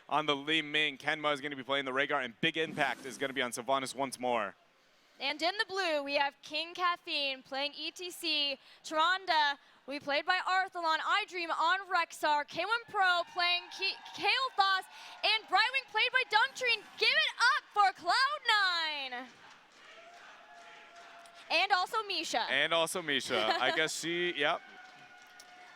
on the Li Ming. Kenma is going to be playing the Rhaegar, and big impact is going to be on Sylvanas once more. And in the blue, we have King Caffeine playing ETC. Tyrande will be played by Arthalon. iDream on Rexar. K1 Pro playing Kael'thas. And Brightwing played by Dunktrine. Give it up for Cloud9. And also Misha. And also Misha. I guess she, yep.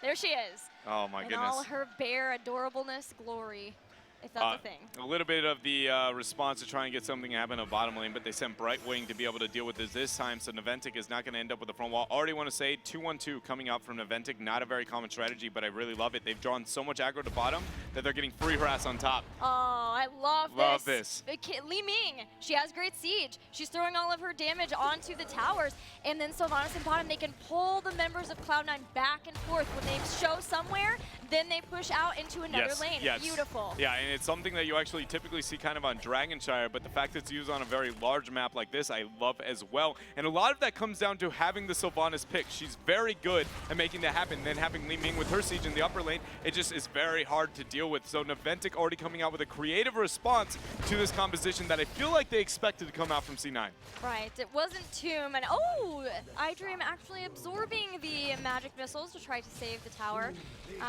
There she is. Oh my goodness. In all her bare adorableness glory, if that's a thing. A little bit of the response to try and get something to happen on bottom lane, but they sent Brightwing to be able to deal with this time, so Naventic is not going to end up with the front wall. Already want to say 2-1-2 coming out from Naventic. Not a very common strategy, but I really love it. They've drawn so much aggro to bottom that they're getting free harass on top. Oh, I love this. Li Ming, she has great siege. She's throwing all of her damage onto the towers, and then Sylvanas and bottom, they can pull the members of Cloud9 back and forth. When they show somewhere, then they push out into another lane. Yes. Beautiful. Yeah, and it's something that you actually typically see kind of on Dragonshire, but the fact that it's used on a very large map like this, I love as well. And a lot of that comes down to having the Sylvanas pick. She's very good at making that happen. Then having Li Ming with her siege in the upper lane, it just is very hard to deal with. So Naventic already coming out with a creative response to this composition that I feel like they expected to come out from C9. Right, it wasn't Tomb, and oh, iDream actually absorbing the magic missiles to try to save the tower.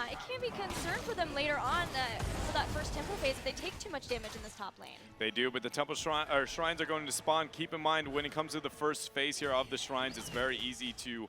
It can be a concern for them later on for that first temple phase if they take too much damage in this top lane. They do, but the temple shrines are going to spawn. Keep in mind, when it comes to the first phase here of the shrines, it's very easy to,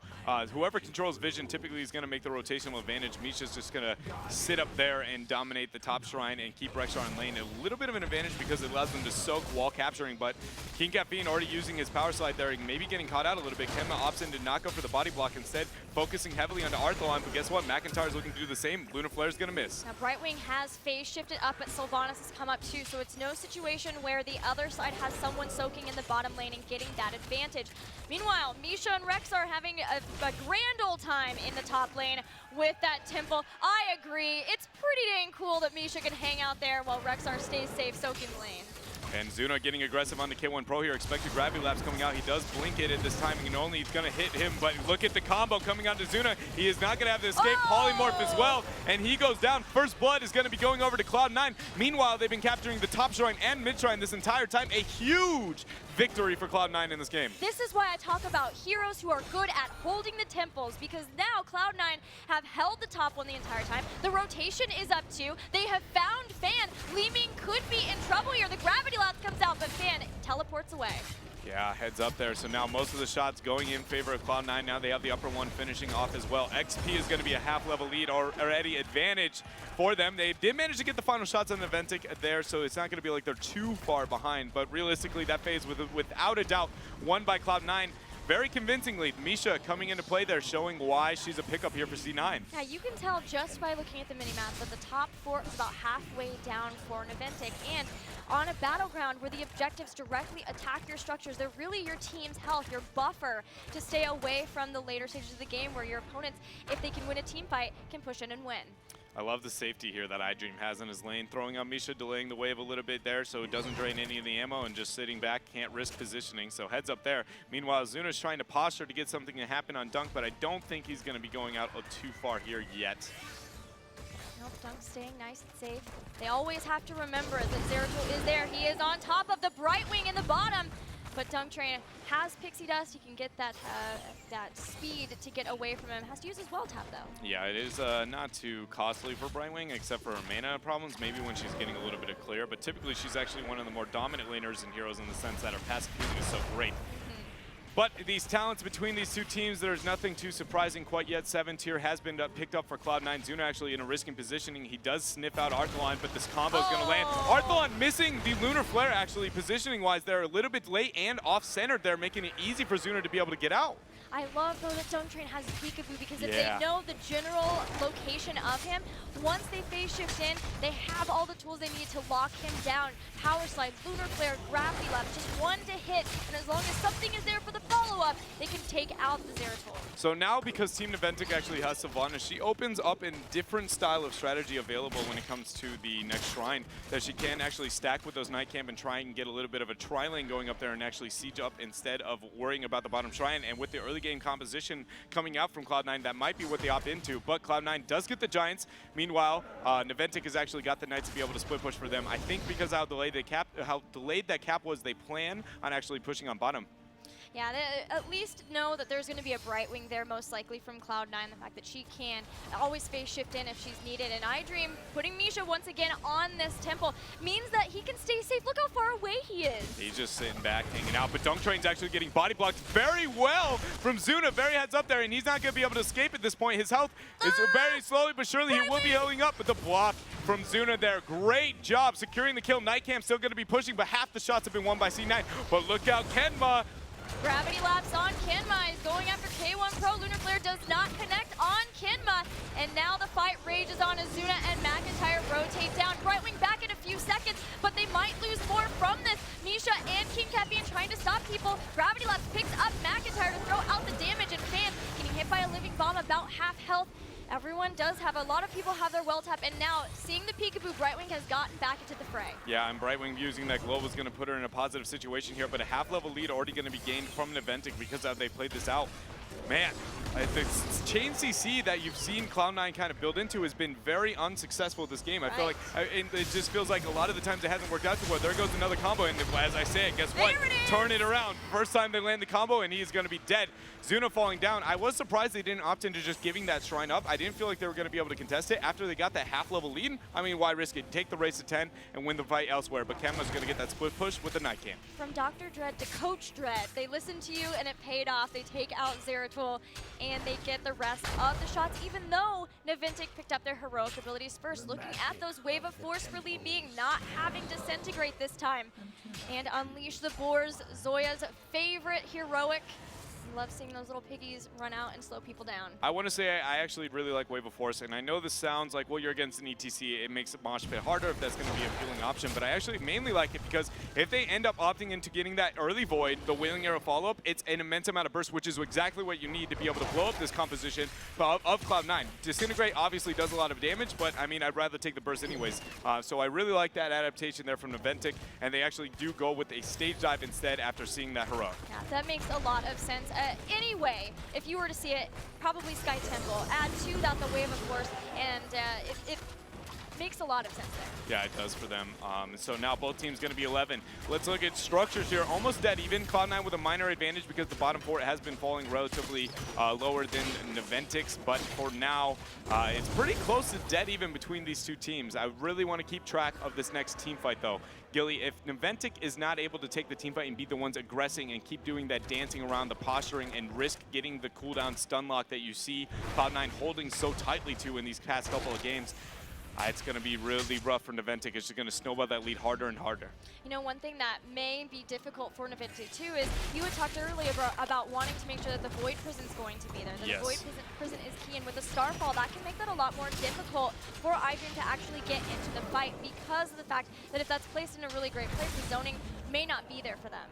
whoever controls vision typically is going to make the rotational advantage. Misha's just going to sit up there and dominate the top shrine and keep Rexar in lane. A little bit of an advantage because it allows them to soak wall capturing, but King Caffeine already using his power slide there, maybe getting caught out a little bit. Kenma opts in to not go for the body block, instead focusing heavily onto Arthalon, but guess what? McIntyre's looking to do the same. Lunar Flare's going to miss. Now Brightwing has phase shifted up, but Sylvanas has come up too, so it's no situation where the other side has someone soaking in the bottom lane and getting that advantage. Meanwhile, Misha and Rex are having a grand old time in the top lane with that temple. I agree. It's pretty dang cool that Misha can hang out there while Rexar stays safe soaking lane. And Zuna getting aggressive on the K1 Pro here. Expected gravity lapse coming out. He does blink it at this timing, and only he's going to hit him. But look at the combo coming out to Zuna. He is not going to have the escape polymorph as well. And he goes down. First blood is going to be going over to Cloud9. Meanwhile, they've been capturing the top shrine and mid shrine this entire time. A huge victory for Cloud9 in this game. This is why I talk about heroes who are good at holding the temples, because now Cloud9 have held the top one the entire time. The rotation is up too. They have found Fan. Li Ming could be in trouble here. The gravity lapse comes out, but Fan teleports away. Yeah, heads up there. So now most of the shots going in favor of Cloud9. Now they have the upper one finishing off as well. XP is going to be a half-level lead already, advantage for them. They did manage to get the final shots on the Naventic there, so it's not going to be like they're too far behind. But realistically, that phase, without a doubt, won by Cloud9. Very convincingly. Misha coming into play there, showing why she's a pickup here for C9. Yeah, you can tell just by looking at the minimap that the top four is about halfway down for Naventic. And on a battleground where the objectives directly attack your structures, they're really your team's health, your buffer to stay away from the later stages of the game where your opponents, if they can win a team fight, can push in and win. I love the safety here that iDream has in his lane, throwing out Misha, delaying the wave a little bit there so it doesn't drain any of the ammo, and just sitting back, can't risk positioning, so heads up there. Meanwhile, Zuna's trying to posture to get something to happen on Dunk, but I don't think he's going to be going out too far here yet. Nope, Dunk's staying nice and safe. They always have to remember that Zeratul is there. He is on top of the Brightwing in the bottom. But Dunktrain has Pixie Dust. He can get that that speed to get away from him. Has to use his well tap though. Yeah, it is not too costly for Brightwing, except for her mana problems. Maybe when she's getting a little bit of clear, but typically she's actually one of the more dominant laners and heroes in the sense that her passive healing is so great. But these talents between these two teams, there's nothing too surprising quite yet. 7 tier has been picked up for Cloud9. Zuna actually in a risking positioning. He does sniff out Arthalon, but this combo is going to land. Arthalon missing the Lunar Flare actually positioning-wise. They're a little bit late and off-centered there, making it easy for Zuna to be able to get out. I love though that Dunktrain has Peekaboo because if they know the general location of him, once they phase shift in, they have all the tools they need to lock him down. Power Slide, Lunar Flare, Gravity Lapse, just one to hit, and as long as something is there for the follow-up, they can take out the Zeratul. So now because Team Naventic actually has Sylvanas, she opens up a different style of strategy available when it comes to the next shrine, that she can actually stack with those Night Camp and try and get a little bit of a tri-lane going up there and actually siege up instead of worrying about the bottom shrine. And with the early game composition coming out from Cloud9. That might be what they opt into, but Cloud9 does get the Giants. Meanwhile, Naventic has actually got the Knights to be able to split push for them. I think because how delayed that cap was, they plan on actually pushing on bottom. Yeah, they at least know that there's going to be a Brightwing there, most likely from Cloud9. The fact that she can always phase shift in if she's needed. And iDream putting Misha once again on this temple means that he can stay safe. Look how far away he is. He's just sitting back, hanging out. But Dunk Train's actually getting body blocked very well from Zuna. Very heads up there, and he's not going to be able to escape at this point. His health is very slowly but surely. He will be healing up, but the block from Zuna there. Great job securing the kill. Nightcam still going to be pushing, but half the shots have been won by C9. But look out, Kenma. Gravity Lapse on Kenma is going after K1 Pro. Lunar Flare does not connect on Kenma. And now the fight rages on as Zuna and McIntyre rotate down. Brightwing back in a few seconds, but they might lose more from this. Misha and King Caffeine trying to stop people. Gravity Lapse picks up McIntyre to throw out the damage, and Fan getting hit by a living bomb, about half health. Everyone does have, a lot of people have their well tap, and now seeing the peekaboo, Brightwing has gotten back into the fray. Yeah, and Brightwing using that glove is going to put her in a positive situation here, but a half-level lead already going to be gained from Naventic because of how they played this out. Man, the chain CC that you've seen Cloud9 kind of build into has been very unsuccessful this game. I feel like it just feels like a lot of the times it hasn't worked out too well. There goes another combo, and as I say, guess what? Turn it around. First time they land the combo, and he is going to be dead. Zuna falling down. I was surprised they didn't opt into just giving that shrine up. I didn't feel like they were going to be able to contest it after they got that half-level lead. I mean, why risk it? Take the race to 10 and win the fight elsewhere. But Kenma's going to get that split push with the Nightcam. From Dr. Dread to Coach Dread, they listened to you and it paid off. They take out Zeratul and they get the rest of the shots, even though Naventic picked up their heroic abilities first. Looking at those Wave of Force for Lee Ming, not having Disintegrate this time. And Unleash the Boars, Zoya's favorite heroic. Love seeing those little piggies run out and slow people down. I want to say I actually really like Wave of Force, and I know this sounds like, well, you're against an ETC, it makes it mosh pit harder if that's going to be a appealing option, but I actually mainly like it because if they end up opting into getting that early Void, the Wailing Arrow follow-up, it's an immense amount of burst, which is exactly what you need to be able to blow up this composition of Cloud9. Disintegrate obviously does a lot of damage, but I mean, I'd rather take the burst anyways. So I really like that adaptation there from Naventic, and they actually do go with a stage dive instead after seeing that heroic. Yeah, that makes a lot of sense. Anyway, if you were to see it, probably Sky Temple. Add to that the Wave of Force, and it makes a lot of sense there. Yeah, it does for them. So now both teams going to be 11. Let's look at structures here. Almost dead even. Cloud9 with a minor advantage because the bottom four has been falling relatively lower than Naventic's, but for now, it's pretty close to dead even between these two teams. I really want to keep track of this next team fight though. Gilly, if Naventic is not able to take the team fight and be the ones aggressing and keep doing that dancing around the posturing and risk getting the cooldown stun lock that you see Cloud9 holding so tightly to in these past couple of games, it's going to be really rough for Naventic. It's just going to snowball that lead harder and harder. You know, one thing that may be difficult for Naventic too is you had talked earlier about wanting to make sure that the Void Prison's going to be there. That the Void Prison is key, and with the Starfall, that can make that a lot more difficult for iDream to actually get into the fight because of the fact that if that's placed in a really great place, the zoning may not be there for them.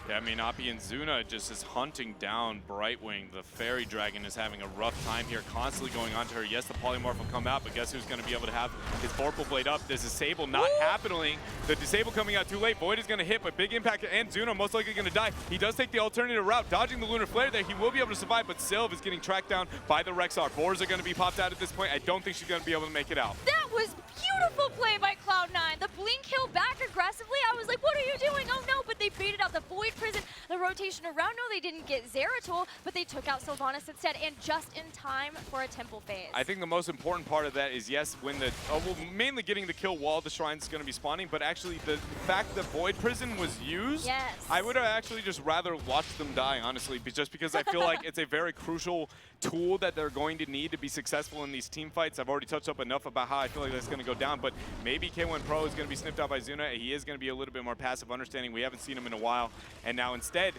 Yeah, I mean, Api and Zuna just is hunting down Brightwing. The Fairy Dragon is having a rough time here, constantly going onto her. Yes, the Polymorph will come out, but guess who's going to be able to have his Vorpal Blade up? This Disable not happening. The Disable coming out too late. Void is going to hit, but big impact, and Zuna most likely going to die. He does take the alternative route, dodging the Lunar Flare there. He will be able to survive, but Sylv is getting tracked down by the Rexar. Boars are going to be popped out at this point. I don't think she's going to be able to make it out. That was beautiful play by Cloud9. The blink kill back aggressively. I was like, what are you doing? Oh no, but they baited out the Void Prison, the rotation around. No, they didn't get Zeratul, but they took out Sylvanas instead, and just in time for a temple phase. I think the most important part of that is, yes, when the, well, mainly getting the kill while the shrine's going to be spawning, but actually the fact that Void Prison was used, yes. I would have actually just rather watched them die, honestly, just because I feel like it's a very crucial tool that they're going to need to be successful in these team fights. I've already touched up enough about how I feel like that's going to go down, but maybe K1 Pro is going to be sniffed out by Zuna. He is going to be a little bit more passive understanding. We haven't seen him in a while, and now instead,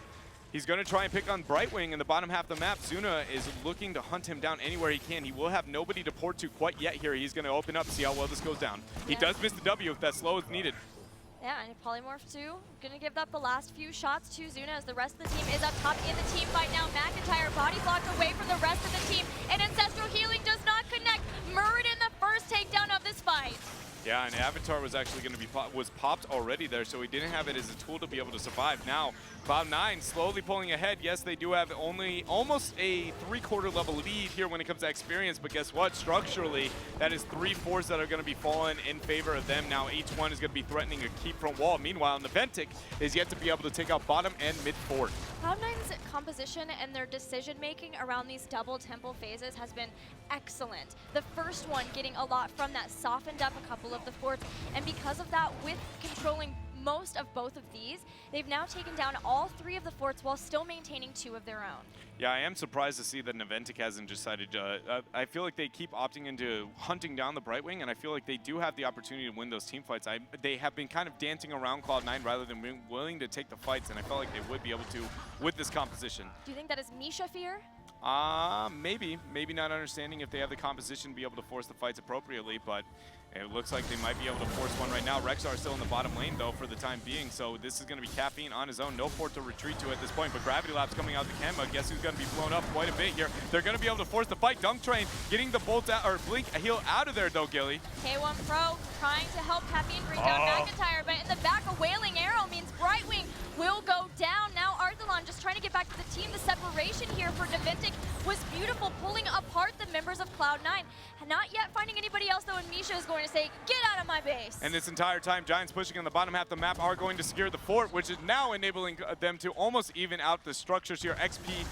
he's going to try and pick on Brightwing in the bottom half of the map. Zuna is looking to hunt him down anywhere he can. He will have nobody to port to quite yet here. He's going to open up, see how well this goes down. He does miss the W if that slow is needed. Yeah, and Polymorph too, gonna give up the last few shots to Zuna as the rest of the team is up top in the team fight now. McIntyre body blocked away from the rest of the team, and Ancestral Healing does not connect. Muradin the first takedown of this fight. Yeah, and Avatar was actually going to be was popped already there, so he didn't have it as a tool to be able to survive. Now, Cloud9 slowly pulling ahead. Yes, they do have only almost a 3/4 level lead here when it comes to experience, but guess what? Structurally, that is 3/4 that are going to be falling in favor of them. Now, each one is going to be threatening a keep from wall. Meanwhile, Naventic is yet to be able to take out bottom and mid fort. Cloud9's composition and their decision-making around these double temple phases has been excellent. The first one getting a lot from that, softened up a couple of the forts, and because of that, with controlling most of both of these, they've now taken down all 3 of the forts while still maintaining 2 of their own. Yeah, I am surprised to see that Naventic hasn't decided to, I feel like they keep opting into hunting down the Brightwing, and I feel like they do have the opportunity to win those team fights. They have been kind of dancing around Cloud9 rather than being willing to take the fights, and I felt like they would be able to with this composition. Do you think that is Misha fear? Maybe not understanding if they have the composition to be able to force the fights appropriately, but it looks like they might be able to force one right now. Rexar is still in the bottom lane, though, for the time being, so this is going to be Caffeine on his own. No fort to retreat to at this point, but Gravity Lab's coming out the Kemba. Guess who's going to be blown up quite a bit here? They're going to be able to force the fight. Dunk Train getting the bolt out, or Blink heal out of there, though, Gilly. K1 Pro trying to help Caffeine bring down McIntyre, but in the back, a Wailing Arrow means Brightwing will go down. Now Arthelon just trying to get back to the team. The separation here for Naventic was beautiful, pulling apart the members of Cloud9. Not yet finding anybody else, though, and Misha is going to say, get out of my base. And this entire time, Giants pushing on the bottom half of the map are going to secure the fort, which is now enabling them to almost even out the structures here. XP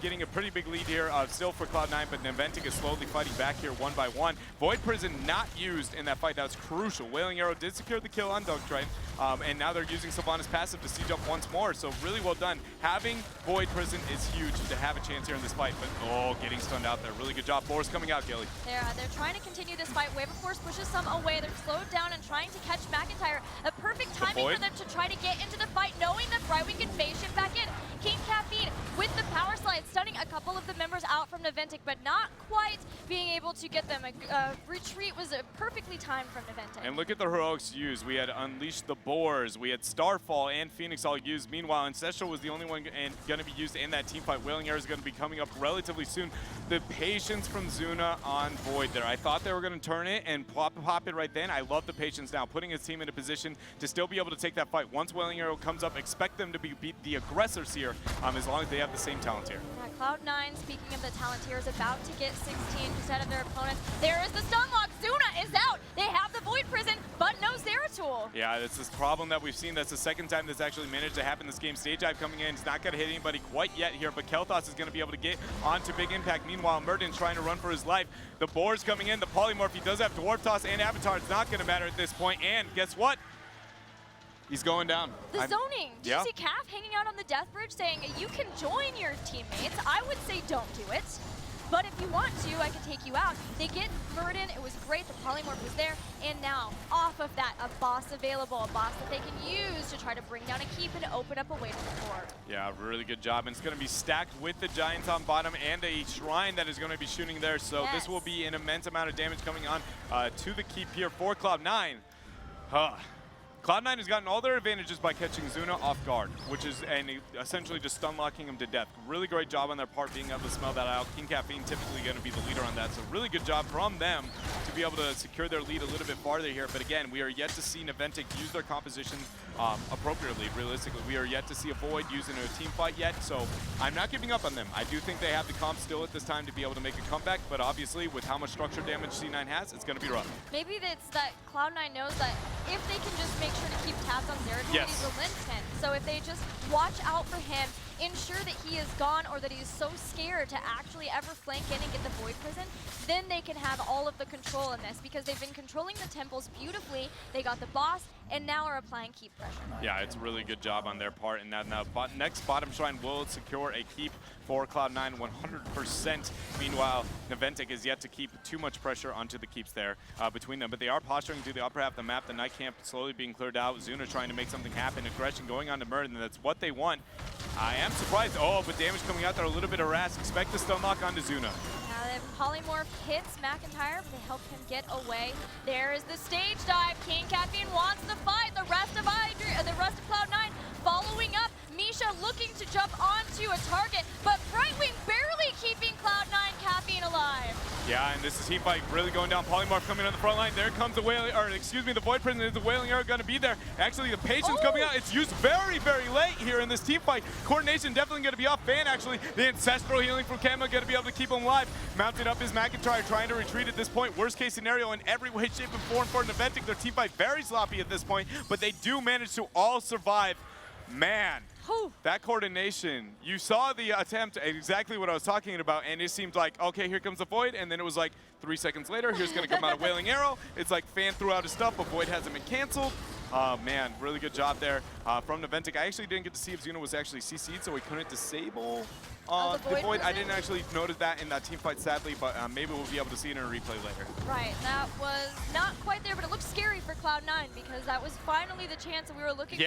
getting a pretty big lead here still for Cloud9, but Naventic is slowly fighting back here one by one. Void Prison not used in that fight. That was crucial. Wailing Arrow did secure the kill on Dunk Train, and now they're using Sylvanas passive to siege up once more, so really well done. Having Void Prison is huge to have a chance here in this fight, but getting stunned out there. Really good job. Force coming out, Gilly. They're trying to continue this fight. Wave of Force pushes some away. They're slowed down and trying to catch McIntyre. A perfect timing for them to try to get into the fight, knowing that Brightwing can phase shift back in. King Caffeine with the power slide, stunning a couple of the members out from Naventic, but not quite being able to get them. Retreat was perfectly timed from Naventic. And look at the heroics used. We had Unleash the Boars, we had Starfall and Phoenix all used. Meanwhile, Ancestral was the only one going to be used in that team fight. Wailing Arrow is going to be coming up relatively soon. The patience from Zuna on Void there. I thought they were going to turn it and pop it right then. I love the patience now, putting his team in a position to still be able to take that fight. Once Wailing Arrow comes up, expect them to be the aggressors here, as long as they have the same talent here. Yeah, Cloud9, speaking of the talent here, is about to get 16% of their opponents. There is the stun lock. Zuna is out. They have the Void Prison, but no Zeratul. Yeah, it's this problem that we've seen. That's the second time that's actually managed to happen this game. Stage Dive coming in. It's not going to hit anybody quite yet here, but Kel'Thas is going to be able to get onto Big Impact. Meanwhile, Murden's trying to run for his life. The Boar's coming in. The Polymorph, he does have Dwarf Toss and Avatar. It's not going to matter at this point. And guess what? He's going down. The zoning. Did you see Calf hanging out on the death bridge saying, you can join your teammates? I would say don't do it. But if you want to, I can take you out. They get Muradin. It was great. The Polymorph was there. And now, off of that, a boss available. A boss that they can use to try to bring down a keep and open up a way to the fort. Yeah, really good job. And it's going to be stacked with the Giants on bottom and a Shrine that is going to be shooting there. So this will be an immense amount of damage coming on to the keep here for Cloud9. Cloud9 has gotten all their advantages by catching Zuna off guard, which is essentially just stun locking him to death. Really great job on their part being able to smell that out. King Caffeine typically going to be the leader on that, so really good job from them to be able to secure their lead a little bit farther here. But again, we are yet to see Naventic use their composition appropriately, realistically. We are yet to see a Void used in a team fight yet, so I'm not giving up on them. I do think they have the comp still at this time to be able to make a comeback, but obviously with how much structure damage C9 has, it's going to be rough. Maybe it's that Cloud9 knows that if they can just make sure to keep tabs on Zeratul, he's a linchpin. So if they just watch out for him, ensure that he is gone or that he's so scared to actually ever flank in and get the Void Prison, then they can have all of the control in this because they've been controlling the temples beautifully. They got the boss and now are applying keep pressure. Yeah, it's a really good job on their part. And now next bottom shrine will secure a keep for Cloud9 100%. Meanwhile, Naventic is yet to keep too much pressure onto the keeps there between them. But they are posturing to the upper half of the map. The Night Camp slowly being cleared out. Zuna trying to make something happen. Aggression going on to Murden, and that's what they want. I am surprised. Oh, but damage coming out there, a little bit of harass. Expect the stun lock onto Zuna. Polymorph hits McIntyre, but they help him get away. There is the stage dive. King Caffeine wants the fight. The rest of Cloud9 following up. Misha looking to jump onto a target, but Brightwing barely keeping Cloud9 Caffeine alive. Yeah, and this is team fight really going down. Polymorph coming on the front line. There comes the wailing, or excuse me, the Void Prison. Is the wailing arrow going to be there? Actually, the patience coming out. It's used very, very late here in this team fight. Coordination definitely going to be off. Fan actually, the ancestral healing from Kama going to be able to keep him alive. Mounted up is McIntyre trying to retreat at this point. Worst case scenario in every way, shape, and form for Naventic. Their team fight very sloppy at this point, but they do manage to all survive. Man, that coordination, you saw the attempt, exactly what I was talking about, and it seemed like, okay, here comes the Void, and then it was like 3 seconds later, here's going to come out a Wailing Arrow. It's like Fan threw out his stuff, but Void hasn't been canceled. Man, really good job there from Naventic. I actually didn't get to see if Zuna was actually CC'd, so we couldn't disable the Void. I didn't actually notice that in that team fight, sadly, but maybe we'll be able to see it in a replay later. Right, that was not quite there, but it looked scary for Cloud9 because that was finally the chance that we were looking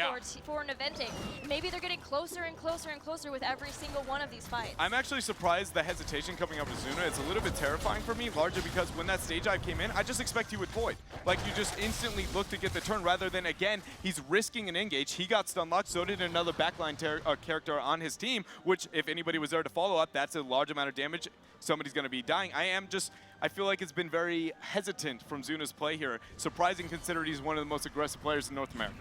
for Naventic. Maybe they're getting closer and closer and closer with every single one of these fights. I'm actually surprised the hesitation coming up with Zuna. It's a little bit terrifying for me, largely because when that stage dive came in, I just expect he would Void. Like, you just instantly look to get the turn rather than, again, he's risking an engage. He got stun locked, so did another backline character on his team, which if anybody was there to follow up, that's a large amount of damage. Somebody's going to be dying. I feel like it's been very hesitant from Zuna's play here. Surprising considering he's one of the most aggressive players in North America.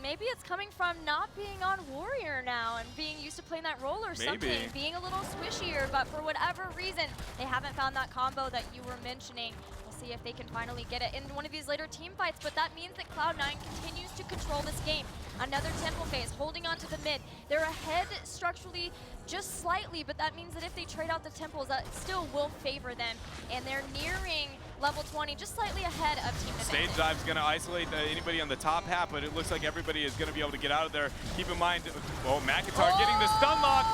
Maybe it's coming from not being on Warrior now and being used to playing that role or something, being a little squishier, but for whatever reason, they haven't found that combo that you were mentioning. We'll see if they can finally get it in one of these later team fights, but that means that Cloud9 continues to control this game. Another temple phase, holding on to the mid. They're ahead structurally just slightly, but that means that if they trade out the temples, that still will favor them, and they're nearing level 20, just slightly ahead of Team Naventic. Stage dive's going to isolate anybody on the top half, but it looks like everybody is going to be able to get out of there. Keep in mind, McIntyre getting the stun lock.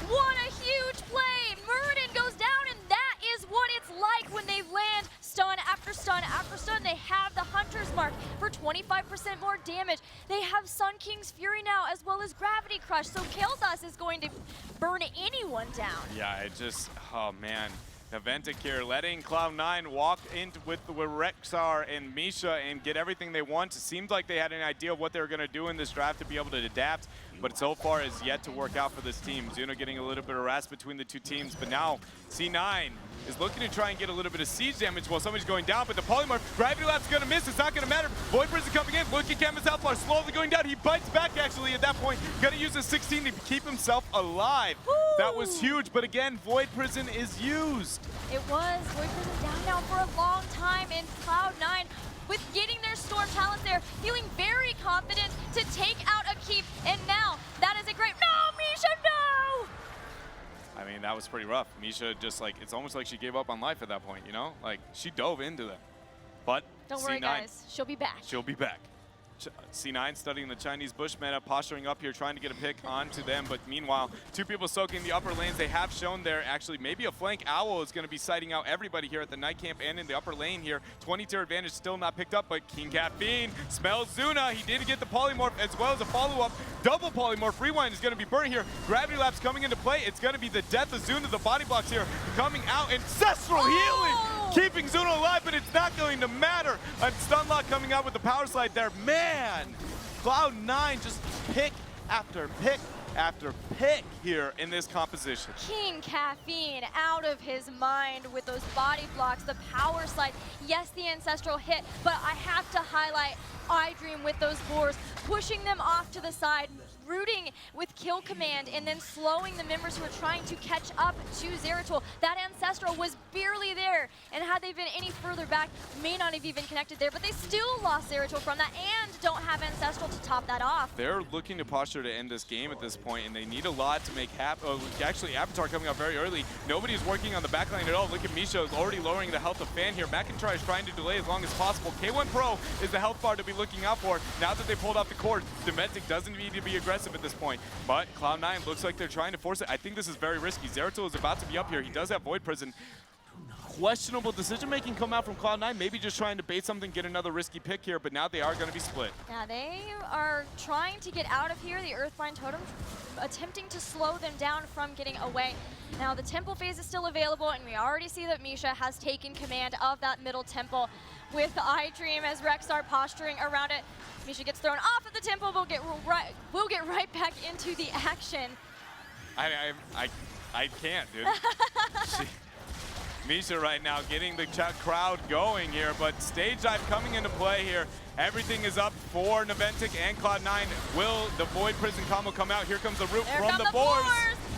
What a huge play! Muradin goes down, and that is what it's like when they land stun after stun after stun. They have the Hunter's Mark for 25% more damage. They have Sun King's Fury now, as well as Gravity Crush, so Kael'thas is going to burn anyone down. Yeah, it just, oh man. Naventic here letting Cloud9 walk into with Rexar and Misha and get everything they want. It seemed like they had an idea of what they were going to do in this draft to be able to adapt, but so far is yet to work out for this team. Zuna getting a little bit of rest between the two teams, but now C9 is looking to try and get a little bit of siege damage while somebody's going down, but the Polymorph Gravity Lap's going to miss. It's not going to matter. Void Prison coming in. Look at Camus Outlaw slowly going down. He bites back actually at that point. Going to use his 16 to keep himself alive. Woo! That was huge, but again, Void Prison is used. It was. Void Prison down now for a long time, and Cloud9 with getting their Storm Talents there, feeling very confident to take out a keep, and now that is a great, no, Misha, no! I mean, that was pretty rough. Misha just like, it's almost like she gave up on life at that point, you know? Like, she dove into them. But don't worry, guys. She'll be back. She'll be back. C9 studying the Chinese Bush meta, posturing up here, trying to get a pick onto them. But meanwhile, two people soaking the upper lanes. They have shown there actually maybe a flank. Owl is going to be sighting out everybody here at the night camp and in the upper lane here. 20-tier advantage still not picked up, but King Caffeine smells Zuna. He did get the polymorph as well as a follow-up. Double polymorph. Rewind is going to be burning here. Gravity Lap's coming into play. It's going to be the death of Zuna. The body blocks here coming out. Ancestral healing! Keeping Zuna alive, but it's not going to matter. A stun lock coming out with the power slide there. Man, Cloud9 just pick after pick after pick here in this composition. King Caffeine out of his mind with those body blocks, the power slide. Yes, the ancestral hit, but I have to highlight iDream with those boars, pushing them off to the side, rooting with kill command, and then slowing the members who are trying to catch up to Zeratul. That ancestral was barely there, and had they been any further back, may not have even connected there, but they still lost Zeratul from that and don't have ancestral to top that off. They're looking to posture to end this game at this point, and they need a lot to make happen. Actually, Avatar coming out very early. Nobody is working on the backline at all. Look at Misha already lowering the health of Fan here. McIntyre is trying to delay as long as possible. K1 Pro is the health bar to be looking out for. Now that they pulled off the cord, Naventic doesn't need to be aggressive at this point, but Cloud9 looks like they're trying to force it. I think this is very risky. Zeratul is about to be up here. He does have Void Prison. Questionable decision-making come out from Cloud9, maybe just trying to bait something, get another risky pick here, but now they are going to be split. Yeah, they are trying to get out of here. The Earthbind Totem attempting to slow them down from getting away. Now the temple phase is still available, and we already see that Misha has taken command of that middle temple with iDream as Rexar posturing around it. Misha gets thrown off of the temple, we'll get right back into the action. I can't, dude. Misha right now getting the crowd going here, but stage dive coming into play here. Everything is up for Naventic and Cloud9. Will the Void Prison combo come out? Here comes the root from the boars.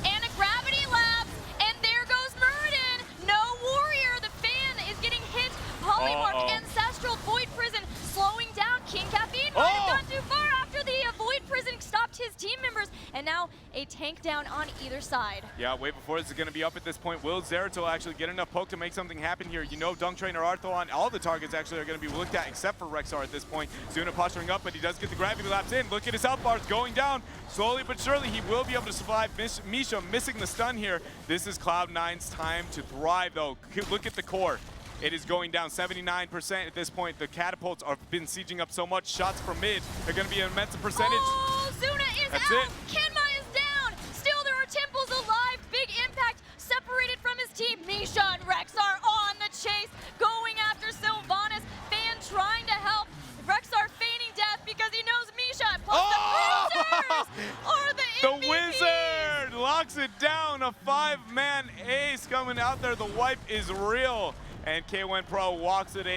And a gravity lapse, and there goes Muradin. No warrior, the fan is getting hit. Polymorph, Ancestral, Void Prison slowing down. King Caffeine might have gone too far after the Void Prison stopped his team members, and now a tank down on either side. Yeah, way before this is going to be up at this point. Will Zeratul actually get enough poke to make something happen here? You know, Dunk Trainer, Arthur, all the targets actually are going to be looked at except for Rexar at this point. Zuna posturing up, but he does get the gravity lapse in. Look at his health bars going down. Slowly but surely, he will be able to survive. Misha missing the stun here. This is Cloud9's time to thrive, though. Look at the core. It is going down 79% at this point. The catapults have been sieging up so much. Shots from mid are going to be an immense percentage. Oh, Zuna is That's out. it. Kenma is down. Still, there are Temples alive. Big impact separated from his team. Misha and Rexar on the chase, going after Sylvanas. Fan trying to help. Rexar feigning death because he knows Misha. Plus the Bruisers are the The Wizard locks it down. A 5-man ace coming out there. The wipe is real. And K1 Pro walks it in.